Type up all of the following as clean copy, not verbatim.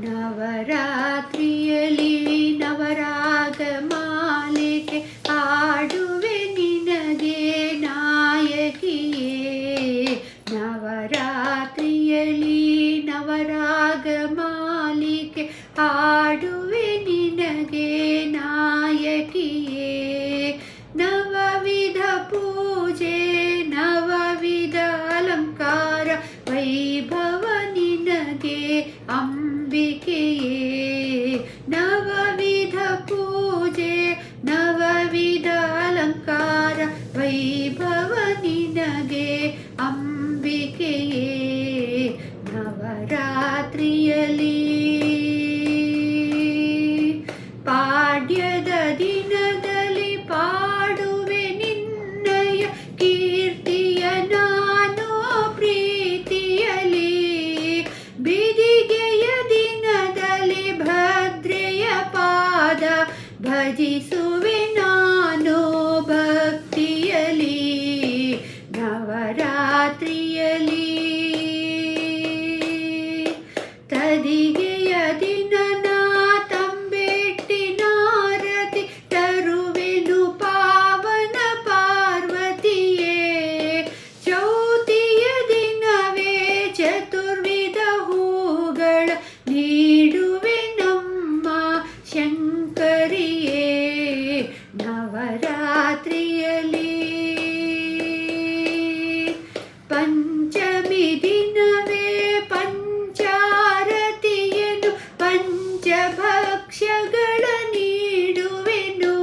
ನವರಾತ್ರಿಯಲ್ಲಿ ನವರಾಗ ಮಾಲಿಕೆ ಹಾಡುವೆ ನಿನಗೆ ನಾಯಕಿಯೇ. ನವರಾತ್ರಿಯಲ್ಲಿ ನವರಾಗ ಮಾಲಿಕೆ ಹಾಡುವೆ ನಿನಗೆ ನಾಯಕಿಯೇ. ನವವಿಧ ಪೂಜೆ ನವವಿಧ ಅಲಂಕಾರ ವೈಭವ ನಿನಗೆ ಅಂಬಿಕೆಯೇ. ನವವಿಧ ಪೂಜೆ ನವವಿಧ ಅಲಂಕಾರ ವೈಭವ ನಿನಗೆ ಅಂಬಿಕೆಯೇ. ನವರಾತ್ರಿಯಲ್ಲಿ ಪಾಡ್ಯದ ದಿನದಲ್ಲಿ ಪಾಡುವೆ ನಿನ್ನಯ ಕೀರ್ತಿಯ ನಾನು ಪ್ರೀತಿಯಲಿ. ಬಿದಿಗೆಯ ದಿನದಲ್ಲಿ ಭದ್ರೆಯ ಪಾದ ಭಜಿಸುವೆ ನಾನು ಭಕ್ತಿಯಲಿ. ನವರಾತ್ರಿಯಲ್ಲಿ ತದಿಗೆಯ ದಿನ ನಾ ತಂಬೆಟ್ಟಿನಾರತಿ ತರುವೆನು ಪಾವನ ಪಾರ್ವತಿಯೇ. ಚೌತಿಯ ದಿನವೇ ಚತುರ್ವಿಧ ಹೂಗಳ ನೀಡುವೆ ನಮ್ಮ ಶಂಕರಿಯೇ. ನವರಾತ್ರಿಯಲ್ಲಿ ಪಂಚಮಿ ದಿನವೇ ಪಂಚಾರತಿಯನು ಪಂಚಭಕ್ಷ್ಯಗಳ ನೀಡುವೆನು.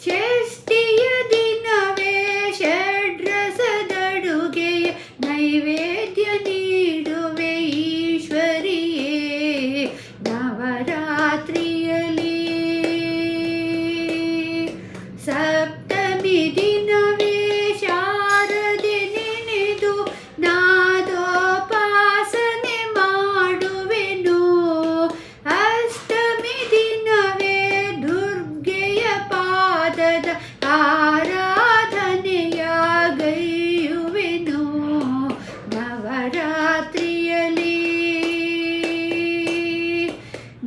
ಷಷ್ಠಿಯ ದಿನವೇ ಷಡ್ರಸದಡುಗೆಯ ನೈವೇದ್ಯ ನೀಡುವೆ ಈಶ್ವರಿಯೇ. ನವರಾತ್ರಿಯಲ್ಲಿ ಸಪ್ತಮಿ ದಿನವೇ ಶಾರದೆ ನೆನೆದು ನಾದೋಪಾಸನೆ ಮಾಡುವೆನು. ಅಷ್ಟಮಿ ದಿನವೇ ದುರ್ಗೆಯ ಪಾದದ ಆರಾಧನೆಯ ಗೈಯುವೆನು. ನವರಾತ್ರಿಯಲ್ಲಿ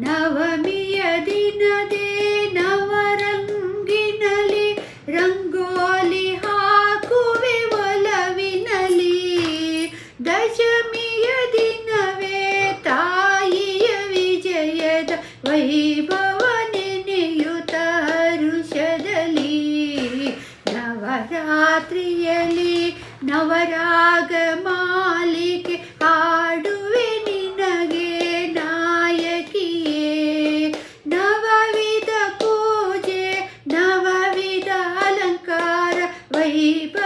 ನವಮಿಯ ದಿನದೇ ನವರಂಗಿನಲಿ ರಂಗೋಲಿ ಹಾಕುವೆ ಒಲವಿನಲಿ. ದಶಮಿಯ ದಿನವೇ ತಾಯಿಯ ವಿಜಯದ ವೈಭವ ನೆನೆಯುತ್ತ ಹರುಷದಲ್ಲಿ. ನವರಾತ್ರಿಯಲ್ಲಿ ನವರಾಗ ಮಾಲಿಕೆ ಹಾಡುವೆ ನಿನಗೆ ನಾಯಕಿಯೇ. ನವವಿಧ ಪೂಜೆ ನವವಿಧ ಅಲಂಕಾರ ವೈಭವ